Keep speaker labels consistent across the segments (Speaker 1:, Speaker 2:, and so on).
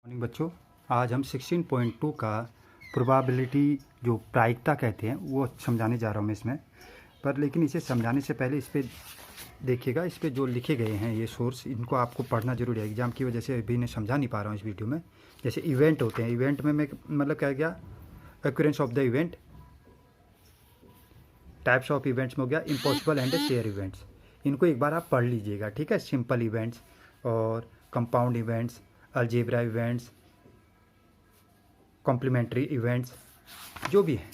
Speaker 1: Morning बच्चों, आज हम 16.2 का प्रोबेबिलिटी जो प्रायिकता कहते हैं वो समझाने जा रहा हूँ मैं इसमें। पर लेकिन इसे समझाने से पहले इस पर देखिएगा, इस पर जो लिखे गए हैं ये सोर्स, इनको आपको पढ़ना जरूरी है। एग्जाम की वजह से अभी इन्हें समझा नहीं पा रहा हूँ इस वीडियो में। जैसे इवेंट होते हैं, इवेंट में मैं मतलब क्या गया, occurrence of the event, types of events में हो गया इम्पॉसिबल एंड शेयर इवेंट्स। इनको एक बार आप पढ़ लीजिएगा, ठीक है। सिंपल इवेंट्स और compound events, algebra events, complementary events, जो भी हैं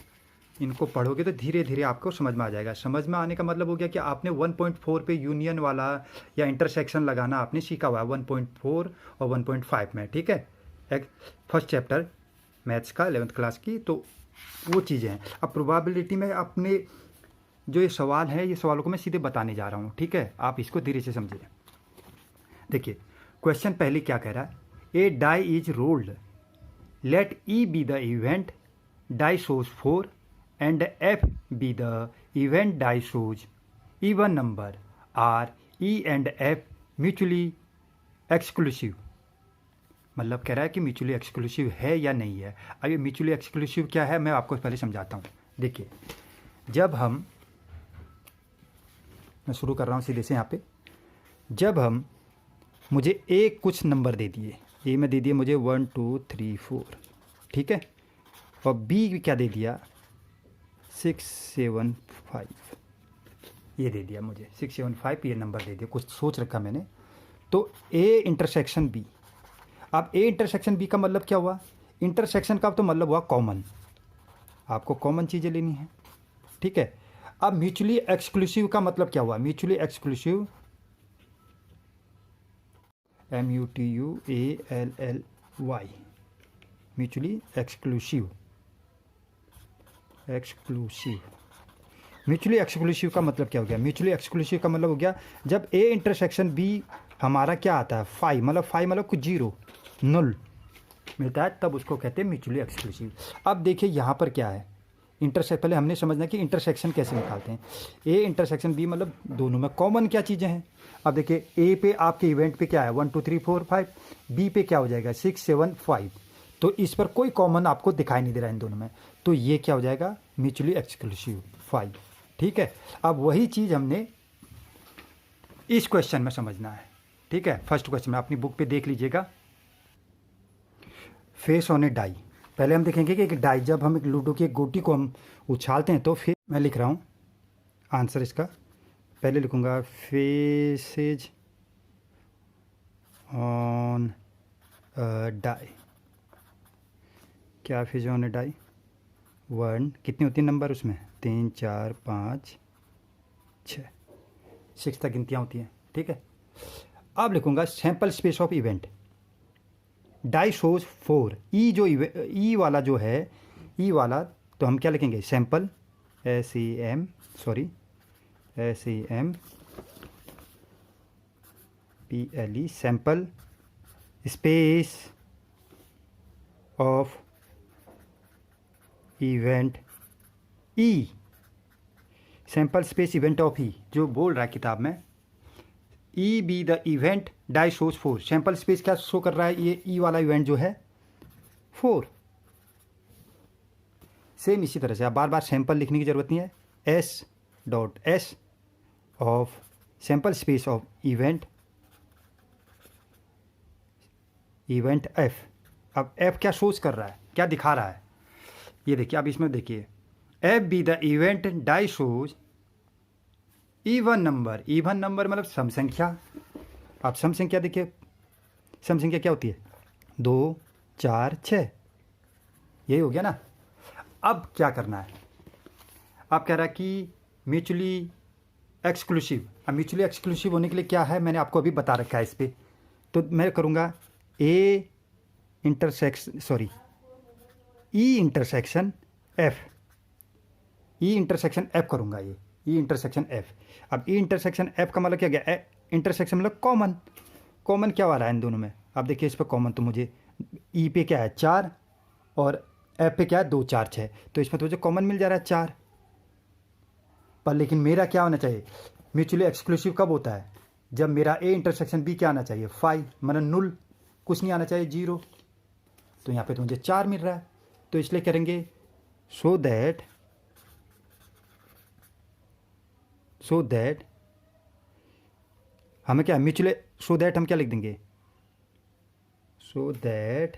Speaker 1: इनको पढ़ोगे तो धीरे धीरे आपको समझ में आ जाएगा। समझ में आने का मतलब हो गया कि आपने 1.4 पे यूनियन वाला या इंटरसेक्शन लगाना आपने सीखा हुआ है 1.4 और 1.5 में, ठीक है। एक फर्स्ट चैप्टर मैथ्स का 11th क्लास की, तो वो चीज़ें हैं। अब प्रोबेबिलिटी में अपने जो ये सवाल है, ये सवालों को मैं सीधे बताने जा रहा हूँ, ठीक है। आप इसको धीरे से समझिए। देखिए क्वेश्चन पहले क्या कह रहा है, a die is rolled, let E be the event die shows 4 and F be the event die shows even number, are E and F mutually exclusive. मतलब कह रहा है कि म्यूचुअली एक्सक्लूसिव है या नहीं है। अब ये म्यूचुअली एक्सक्लूसिव क्या है मैं आपको पहले समझाता हूँ। देखिए जब मैं शुरू कर रहा हूँ सीधे से यहाँ पे, जब हम मुझे ए कुछ नंबर दे दिए, ए में दे दिए मुझे 1 2 3 4, ठीक है, और बी क्या दे दिया 6 7 5, ये दे दिया मुझे 6 7 5, ये नंबर दे दिया, कुछ सोच रखा मैंने। तो ए इंटरसेक्शन बी। अब ए इंटरसेक्शन बी का मतलब क्या हुआ, इंटरसेक्शन का तो मतलब हुआ कॉमन, आपको कॉमन चीज़ें लेनी है, ठीक है। अब म्यूचुअली एक्सक्लूसिव का मतलब क्या हुआ, mutually exclusive MUTUALLY, mutually exclusive, mutually exclusive का मतलब क्या हो गया, म्यूचुअली एक्सक्लूसिव का मतलब हो गया जब ए इंटरसेक्शन बी हमारा क्या आता है 5, मतलब 5 मतलब कुछ 0 0 मिलता है, तब उसको कहते हैं म्यूचुअली एक्सक्लूसिव। अब देखिए यहाँ पर क्या है, पहले हमने समझना कि इंटरसेक्शन कैसे निकालते हैं। ए इंटरसेक्शन बी मतलब दोनों में कॉमन क्या चीज़ें हैं। अब देखिए ए पे आपके इवेंट पे क्या है 1 2 3 4 5, बी पे क्या हो जाएगा 6 7 5, तो इस पर कोई कॉमन आपको दिखाई नहीं दे रहा है इन दोनों में, तो ये क्या हो जाएगा म्यूचुअली एक्सक्लूसिव 5, ठीक है। अब वही चीज़ हमने इस क्वेश्चन में समझना है, ठीक है। फर्स्ट क्वेश्चन में अपनी बुक पे देख लीजिएगा, फेस ऑन ए डाई। पहले हम देखेंगे कि एक डाई, जब हम एक लूडो की एक गोटी को हम उछालते हैं तो फिर मैं लिख रहा हूँ आंसर इसका, पहले लिखूँगा फेसेज ऑन डाई। क्या फेज ऑन ए डाई, 1, कितनी होती है नंबर उसमें 3 4 5 6, 6 तक गिनतियाँ होती हैं, ठीक है। अब लिखूँगा sample space of event, die shows 4, E जो ई वाला जो है, ई वाला तो हम क्या लिखेंगे sample SEM PLE, sample space of event E, sample space event of E जो बोल रहा है किताब में, E be the event die shows 4, sample space क्या शो कर रहा है, ये ई वाला इवेंट जो है 4। सेम इसी तरह से आप बार बार सैंपल लिखने की ज़रूरत नहीं है, S.S of sample space of event F। अब F क्या शोज कर रहा है, क्या दिखा रहा है, ये देखिए। अब इसमें देखिए F be the event die shows even number, even number मतलब सम संख्या। अब सम संख्या देखिए, सम संख्या क्या होती है 2 4 6, यही हो गया ना। अब क्या करना है, अब कह रहा है कि म्यूचुअली एक्सक्लूसिव। अब म्यूचुअली एक्सक्लूसिव होने के लिए क्या है मैंने आपको अभी बता रखा है इस पर, तो मैं करूँगा E intersection F, E intersection F करूँगा, ये ई इंटरसेक्शन F। अब ई इंटरसेक्शन F का मतलब क्या गया, इंटरसेक्शन मतलब कॉमन, कॉमन क्या आ रहा है इन दोनों में। अब देखिए इस पर कॉमन तो मुझे ई पे क्या है 4 और F पे क्या है 2 4 6, तो इसमें तो मुझे कॉमन मिल जा रहा है 4 पर। लेकिन मेरा क्या होना चाहिए, म्यूचुअली एक्सक्लूसिव कब होता है, जब मेरा ए इंटरसेक्शन बी क्या आना चाहिए 5, मतलब 0, कुछ नहीं आना चाहिए 0, तो यहाँ पे तो मुझे 4 मिल रहा है, तो इसलिए करेंगे सो दैट हमें क्या म्यूचुअल, सो दैट हम क्या लिख देंगे, so that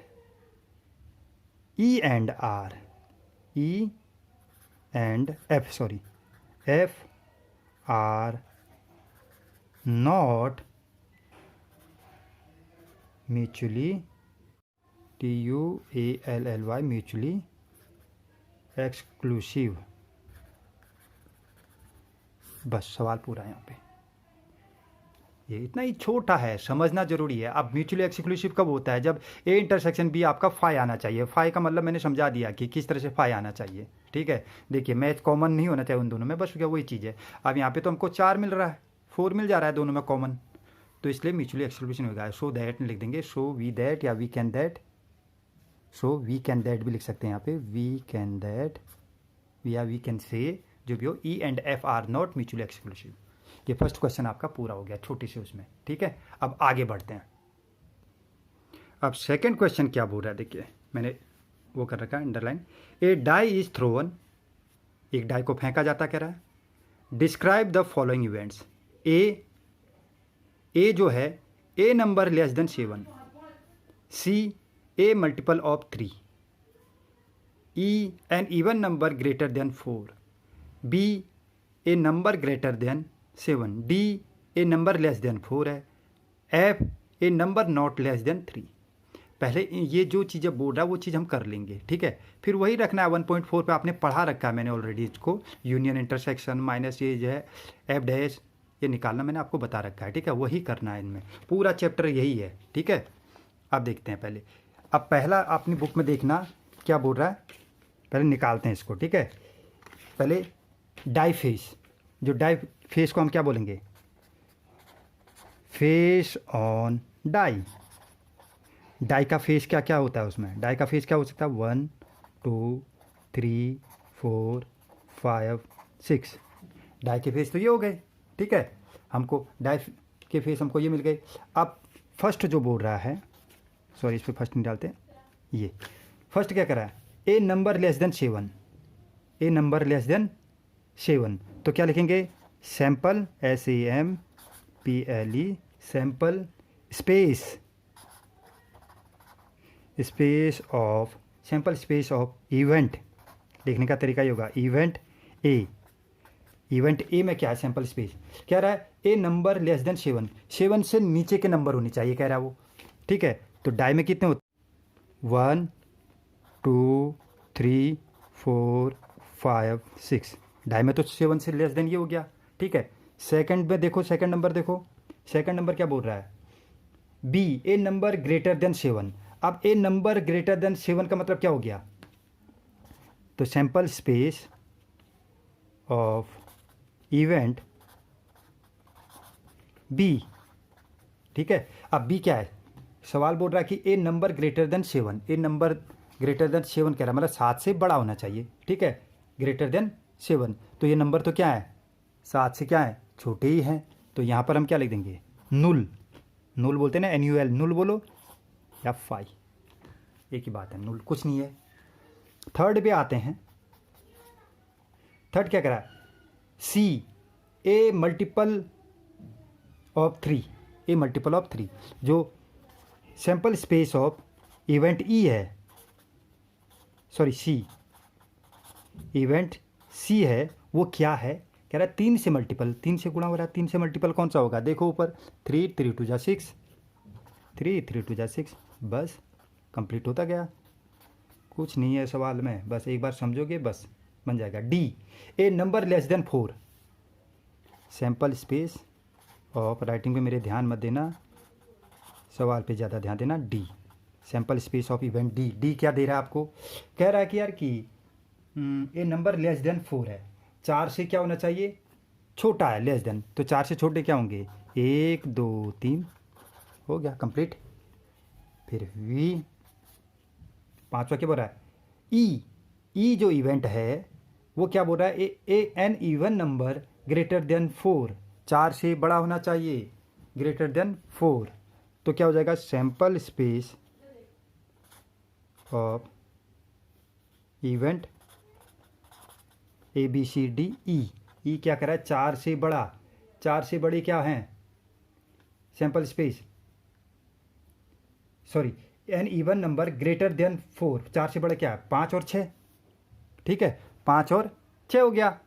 Speaker 1: E and F are not mutually TUALLY mutually exclusive. बस सवाल पूरा है यहाँ पे। ये इतना ही छोटा है, समझना जरूरी है। अब म्यूचुअली एक्सक्लूसिव कब होता है, जब ए इंटरसेक्शन बी आपका फाई आना चाहिए। फाई का मतलब मैंने समझा दिया कि किस तरह से फाई आना चाहिए, ठीक है। देखिए मैच कॉमन नहीं होना चाहिए उन दोनों में, बस क्या वही चीज़ है। अब यहाँ पे तो हमको 4 मिल रहा है, 4 मिल जा रहा है दोनों में कॉमन, तो इसलिए म्यूचुअली एक्सक्लूसिव होगा। सो दैट लिख देंगे, सो वी दैट या we can that, so we can that भी लिख सकते हैं यहाँ पे, वी कैन दैट या वी कैन से, जो भी हो, E and F are not mutually exclusive. ये फर्स्ट क्वेश्चन आपका पूरा हो गया छोटी से उसमें, ठीक है। अब आगे बढ़ते हैं। अब सेकंड क्वेश्चन क्या बोल रहा है, देखिए मैंने वो कर रखा है underline. A die is thrown, एक डाई को फेंका जाता कह रहा है। Describe the following events. A जो है, a number less than 7, C a multiple of 3, E an even number greater than 4, B a number greater than 7, D a number less than 4 है, F a number not less than 3। पहले ये जो चीज़ें बोल रहा है वो चीज़ हम कर लेंगे, ठीक है। फिर वही रखना है 1.4 पे आपने पढ़ा रखा है मैंने ऑलरेडी इसको, यूनियन इंटरसेक्शन माइनस ये जो है एफ डैश, ये निकालना मैंने आपको बता रखा है, ठीक है। वही करना है इनमें, पूरा चैप्टर यही है, ठीक है। अब देखते हैं पहले, अब पहला अपनी बुक में देखना क्या बोल रहा है, पहले निकालते हैं इसको, ठीक है। पहले डाई फेस, जो डाई फेस को हम क्या बोलेंगे, फेस ऑन डाई। डाई का फेस क्या क्या होता है उसमें, डाई का फेस क्या हो सकता है, 1 2 3 4 5 6। डाई के फेस तो ये हो गए, ठीक है। हमको डाई के फेस हमको ये मिल गए। अब फर्स्ट जो बोल रहा है, सॉरी इस पर फर्स्ट नहीं डालते, ये फर्स्ट क्या कर रहा है, a number less than 7, A number less than 7, तो क्या लिखेंगे, sample SAMPLE sample space of, sample space of event. लिखने का तरीका ये होगा, इवेंट ए में क्या है, सैंपल स्पेस कह रहा है ए नंबर लेस देन 7, 7 से नीचे के नंबर होने चाहिए कह रहा है वो, ठीक है। तो डाई में कितने होते, 1 2 3 4 5 6, डाई में तो 7 से लेस देन ये हो गया, ठीक है। सेकंड में देखो, सेकंड नंबर देखो, सेकंड नंबर क्या बोल रहा है, B a number greater than 7। अब ए नंबर ग्रेटर देन 7 का मतलब क्या हो गया, तो sample space of event B, ठीक है। अब बी क्या है, सवाल बोल रहा है कि ए नंबर ग्रेटर देन 7, ए नंबर ग्रेटर देन 7 कह रहा है, मतलब 7 से बड़ा होना चाहिए, ठीक है, ग्रेटर देन 7। तो ये नंबर तो क्या है, 7 से क्या है, छोटे ही हैं, तो यहाँ पर हम क्या लिख देंगे, नुल बोलते हैं ना, NUL, नुल बोलो या फाई, एक ही बात है, नुल कुछ नहीं है। थर्ड पे आते हैं, थर्ड क्या करा है, C a multiple of 3, a multiple of 3, जो sample space of event E है, सॉरी सी, इवेंट सी है, वो क्या है, कह रहा है 3 से मल्टीपल, 3 से गुणा हो रहा है, 3 से मल्टीपल कौन सा होगा, देखो ऊपर 3 3 2 जा 6, 3 3 2 जा 6, बस कंप्लीट होता गया, कुछ नहीं है सवाल में, बस एक बार समझोगे बस बन जाएगा। D a number less than 4, sample space of, writing पे मेरे ध्यान मत देना, सवाल पे ज़्यादा ध्यान देना, D sample space of event D. D क्या दे रहा है आपको, कह रहा है कि यार कि ए नंबर लेस देन 4 है, 4 से क्या होना चाहिए, छोटा है, लेस देन, तो 4 से छोटे क्या होंगे, 1 2 3, हो गया कंप्लीट। फिर वी, पांचवा क्या बोल रहा है, ई जो इवेंट है वो क्या बोल रहा है, E an even number greater than 4, 4 से बड़ा होना चाहिए, ग्रेटर देन 4, तो क्या हो जाएगा, sample space of event ABCD ई क्या कह रहा है, 4 से बड़ा, 4 से बड़े क्या हैं, sample space, sorry an even number greater than 4, 4 से बड़ा क्या है, 5 और 6, ठीक है, 5 और 6 हो गया,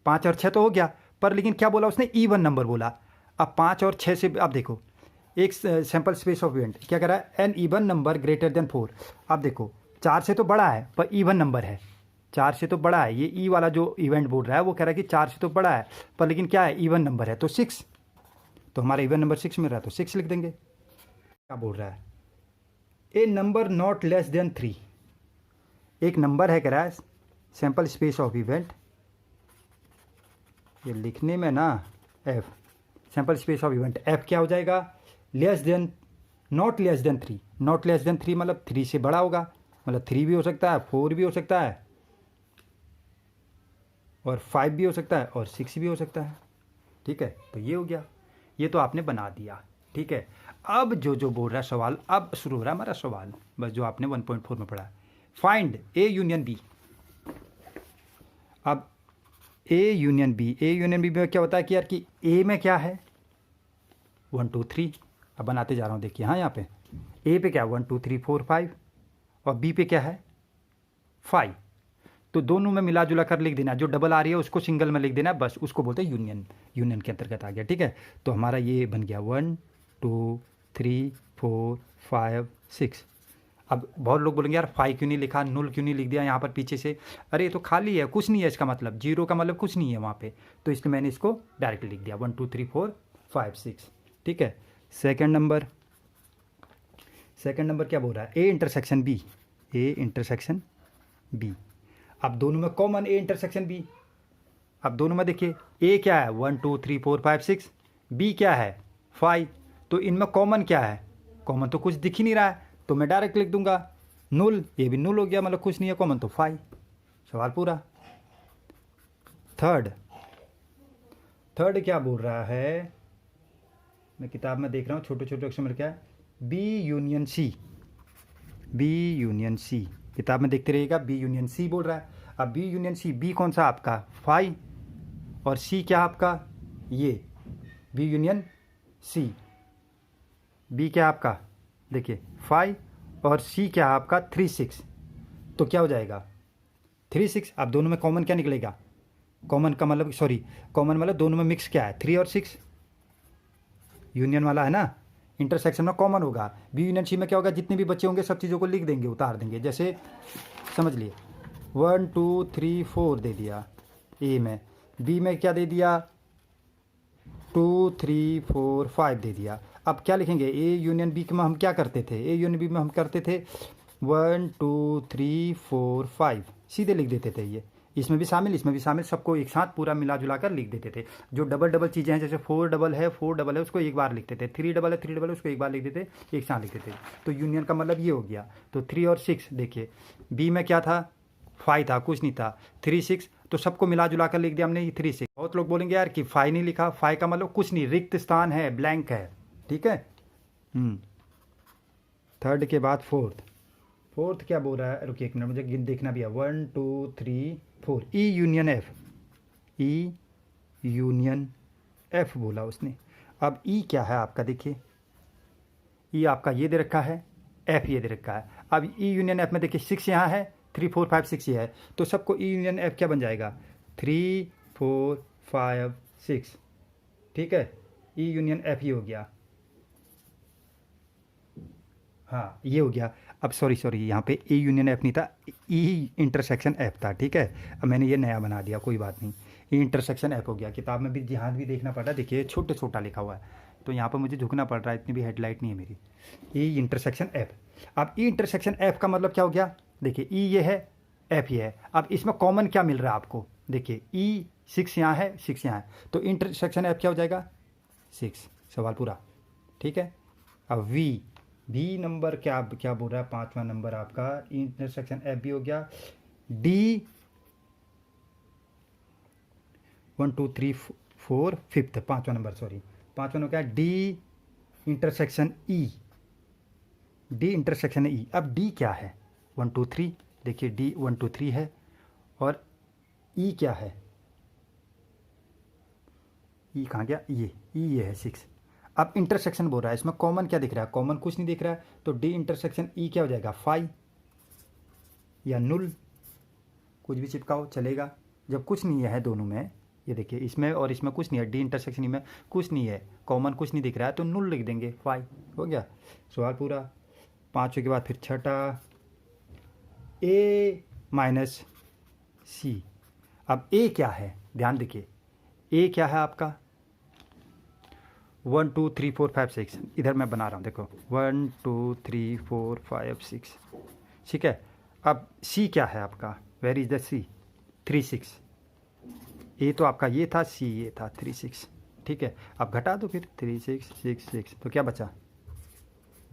Speaker 1: 5 और 6 तो हो गया, पर लेकिन क्या बोला उसने, इवन नंबर बोला। अब 5 और 6 से आप देखो, एक सैंपल स्पेस ऑफ इवेंट क्या कह रहा है, an even number greater than 4। अब देखो 4 से तो बड़ा है पर इवन नंबर है, 4 से तो बड़ा है, ये ई वाला जो इवेंट बोल रहा है वो कह रहा है कि 4 से तो बड़ा है पर लेकिन क्या है, इवन नंबर है, तो 6, तो हमारा इवन नंबर 6 मिल रहा है तो 6 लिख देंगे। क्या बोल रहा है, a number not less than 3, एक नंबर है कह रहा है सैंपल स्पेस ऑफ इवेंट, ये लिखने में ना F, sample space of event F क्या हो जाएगा, less than, not less than 3, not less than 3 मतलब 3 से बड़ा होगा, मतलब 3 भी हो सकता है, 4 भी हो सकता है और 5 भी हो सकता है और 6 भी हो सकता है, ठीक है, तो ये हो गया, ये तो आपने बना दिया, ठीक है। अब जो बोल रहा है सवाल, अब शुरू हो रहा है हमारा सवाल, बस जो आपने 1.4 में पढ़ा है, फाइंड ए यूनियन बी। अब A union B, A union B में क्या होता है कि यार कि ए में क्या है 1 2 3, अब बनाते जा रहा हूँ देखिए, हाँ यहाँ पे ए पे क्या है 1 2 3 4 5 और बी पे क्या है 5, तो दोनों में मिला जुला कर लिख देना, जो डबल आ रही है उसको सिंगल में लिख देना, बस उसको बोलते हैं यूनियन, यूनियन के अंतर्गत आ गया, ठीक है। तो हमारा ये बन गया 1 2 3 4 5 6। अब बहुत लोग बोलेंगे यार 5 क्यों नहीं लिखा, null क्यों नहीं लिख दिया यहाँ पर पीछे से, अरे ये तो खाली है, कुछ नहीं है इसका मतलब, जीरो का मतलब कुछ नहीं है वहाँ पे, तो इसलिए मैंने इसको डायरेक्ट लिख दिया 1 2 3 4 5 6, ठीक है। सेकंड नंबर क्या बोल रहा है, A intersection B, A intersection B, अब दोनों में कॉमन ए इंटरसेक्शन बी, अब दोनों में देखिए ए क्या है 1 2 3 4 5 6, बी क्या है 5, तो इनमें कॉमन क्या है, कॉमन तो कुछ दिख ही नहीं रहा है, तो मैं डायरेक्ट लिख दूंगा null, ये भी null हो गया, मतलब कुछ नहीं है कॉमन, तो 5, सवाल पूरा। थर्ड क्या बोल रहा है, मैं किताब में देख रहा हूँ छोटे छोटे अक्षर में क्या है, B union C, B union C, किताब में देखते रहिएगा, बी यूनियन सी बोल रहा है। अब बी यूनियन सी, बी कौन सा आपका 5 और सी क्या आपका, ये बी यूनियन सी, बी क्या आपका देखिए 5 और सी क्या आपका 3 6, तो क्या हो जाएगा 3 6, अब दोनों में कॉमन क्या निकलेगा, कॉमन का मतलब सॉरी कॉमन मतलब दोनों में मिक्स क्या है 3 और 6, यूनियन वाला है ना, इंटरसेक्शन में कॉमन होगा, बी यूनियन सी में क्या होगा, जितने भी बच्चे होंगे सब चीज़ों को लिख देंगे, उतार देंगे, जैसे समझ लिए 1 2 3 4 दे दिया ए में, बी में क्या दे दिया 2 3 4 5 दे दिया। अब क्या लिखेंगे, ए यूनियन बी में हम क्या करते थे, ए यूनियन बी में हम करते थे 1 2 3 4 5 सीधे लिख देते थे, ये इसमें भी शामिल इसमें भी शामिल, सबको एक साथ पूरा मिला जुला कर लिख देते थे। जो डबल डबल चीज़ें हैं जैसे 4 डबल है उसको एक बार लिखते थे, 3 डबल है उसको एक बार लिख देते, एक साथ लिखते थे। तो यूनियन का मतलब ये हो गया। तो 3 और 6 देखिए, बी में क्या था 5 था, कुछ नहीं था, 3 6, तो सबको मिला जुला कर लिख दिया हमने ये 3 6। बहुत लोग बोलेंगे यार कि 5 नहीं लिखा, 5 का मतलब कुछ नहीं, रिक्त स्थान है, ब्लैंक है, ठीक है। थर्ड के बाद फोर्थ क्या बोल रहा है, रुकिए एक मिनट मुझे देखना भी है, 1 2 3 4 E union F, E union F बोला उसने। अब ई क्या है आपका देखिए, ई आपका ये दे रखा है, एफ ये दे रखा है। अब ई यूनियन एफ में देखिए 6 यहाँ है, 3 4 5 6 ये है, तो सबको ई यूनियन एफ क्या बन जाएगा 3 4 5 6, ठीक है। ई यूनियन एफ ये हो गया, हाँ ये हो गया। अब सॉरी यहाँ पे ए यूनियन एफ नहीं था, ई इंटरसेक्शन एफ था, ठीक है। अब मैंने ये नया बना दिया, कोई बात नहीं, ई इंटरसेक्शन एफ हो गया। किताब में भी ध्यान भी देखना पड़ रहा है, देखिए छोटा लिखा हुआ है, तो यहाँ पर मुझे झुकना पड़ रहा है, इतनी भी हेडलाइट नहीं है मेरी। ई इंटरसेक्शन एफ, अब ई इंटरसेक्शन एफ का मतलब क्या हो गया, देखिए ई ये है, एफ ये है। अब इसमें कॉमन क्या मिल रहा है आपको, देखिए ई 6 यहाँ है, 6 यहाँ है, तो इंटरसेक्शन एफ क्या हो जाएगा 6, सवाल पूरा, ठीक है। अब वी नंबर क्या बोल रहा है, 5वां नंबर आपका इंटरसेक्शन एफ भी हो गया। डी 1 2 3 4 5th 5वां नंबर, सॉरी 5वां नंबर क्या है, D intersection E, D intersection E. अब डी क्या है, 1 2 3, देखिए डी 1 2 3 है, और ई क्या है, ई कहाँ गया, ये है 6। अब इंटरसेक्शन बोल रहा है, इसमें कॉमन क्या दिख रहा है, कॉमन कुछ नहीं दिख रहा है, तो डी इंटरसेक्शन ई क्या हो जाएगा 5 या null, कुछ भी चिपकाओ चलेगा। जब कुछ नहीं है दोनों में, ये देखिए इसमें और इसमें कुछ नहीं है, डी इंटरसेक्शन में कुछ नहीं है, कॉमन कुछ नहीं दिख रहा है, तो null लिख देंगे, 5 हो गया सवाल पूरा। 5 के बाद फिर छठा ए माइनस सी। अब ए क्या है, ध्यान देखिए ए क्या है आपका 1 2 3 4 5 6, इधर मैं बना रहा हूँ देखो 1 2 3 4 5 6, ठीक है। अब सी क्या है आपका, वेर इज द सी, 3 6, ए तो आपका ये था, सी ये था 3 6, ठीक है। अब घटा दो फिर 3 6 6 6, तो क्या बचा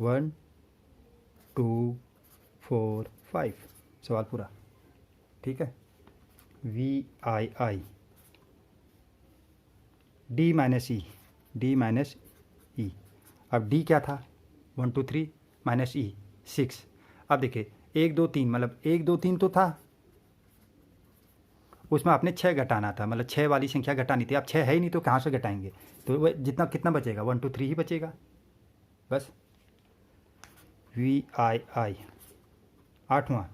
Speaker 1: 1 2 4 5, सवाल पूरा, ठीक है। V I I D minus E, D minus E, अब डी क्या था 1 2 3 माइनस ई 6। अब देखिए 1 2 3, मतलब 1 2 3 तो था, उसमें आपने 6 घटाना था, मतलब 6 वाली संख्या घटानी थी, अब 6 है ही नहीं तो कहाँ से घटाएंगे, तो वह जितना कितना बचेगा 1 2 3 ही बचेगा बस। वी आई आई 8वां,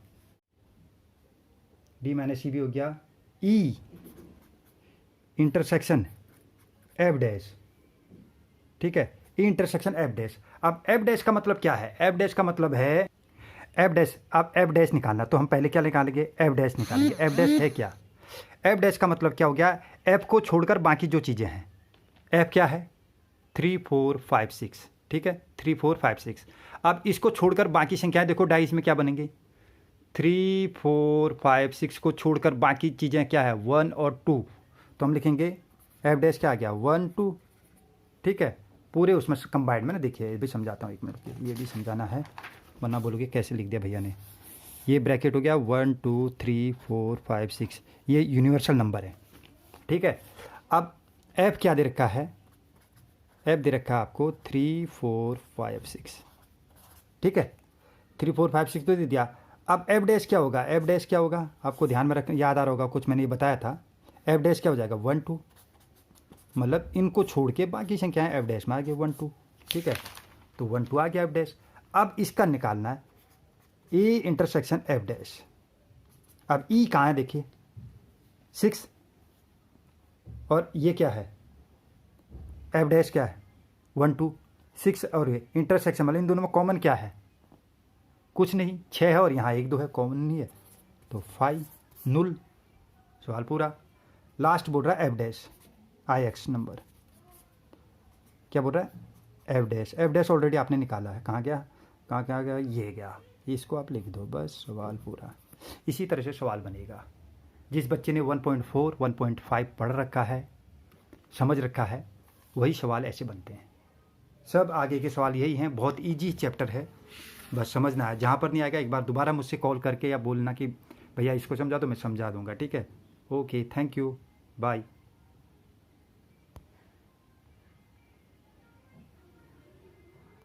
Speaker 1: डी माइनस ई भी हो गया, ई इंटरसेक्शन एफ डैश, ठीक है, ई इंटरसेक्शन एफ डैश। अब एफ डैश का मतलब क्या है, एफ डैश का मतलब है एफ डैश, अब एफ डैश निकालना तो हम पहले क्या निकालेंगे, एफ डैश निकालेंगे। एफ डैश है क्या, एफ डैश का मतलब क्या हो गया, एफ को छोड़कर बाकी जो चीज़ें हैं, एफ क्या है 3 4 5 6, ठीक है 3 4 5 6। अब इसको छोड़कर बाकी संख्याएं देखो डाइस में क्या बनेंगी, 3 4 5 6 को छोड़कर बाकी चीज़ें क्या है 1 और 2, तो हम लिखेंगे एफ डैश क्या आ गया 1 2, ठीक है। पूरे उसमें कंबाइंड में ना, देखिए ये भी समझाता हूँ, एक मिनट ये भी समझाना है वरना बोलोगे कैसे लिख दिया भैया ने। ये ब्रैकेट हो गया 1 2 3 4 5 6, ये यूनिवर्सल नंबर है, ठीक है। अब एफ क्या दे रखा है, एफ दे रखा है आपको 3 4 5 6, ठीक है 3 4 5 6 तो दे दिया। अब एफ डैश क्या होगा, एफ डैश क्या होगा आपको ध्यान में रखना, याद आ रहा होगा कुछ मैंने ये बताया था, एफ डैश क्या हो जाएगा 1 2, मतलब इनको छोड़ के बाकी संख्याएं एफ डैश में आ गए 1 2, ठीक है, तो 1 2 आ गया एफ डैश। अब इसका निकालना है ई इंटरसेक्शन एफ डैश। अब ई कहाँ है देखिए 6, और ये क्या है एफ डैश क्या है 1 2 6, और ये इंटरसेक्शन मतलब इन दोनों में कॉमन क्या है, कुछ नहीं, 6 है और यहाँ 1 2 है, कॉमन नहीं है, तो 5 null, सवाल पूरा। लास्ट बोल रहा है F dash I x number, क्या बोल रहा है F dash, F dash already आपने निकाला है, कहाँ गया, कहाँ कहाँ गया, ये गया, इसको आप लिख दो बस, सवाल पूरा। इसी तरह से सवाल बनेगा। जिस बच्चे ने 1.4 1.5 पढ़ रखा है, समझ रखा है, वही सवाल ऐसे बनते हैं। सब आगे के सवाल यही हैं, बहुत इजी चैप्टर है, बस समझना है। जहाँ पर नहीं आएगा एक बार दोबारा मुझसे कॉल करके या बोलना कि भैया इसको समझा, तो मैं समझा दूंगा, ठीक है। Okay, thank you, bye.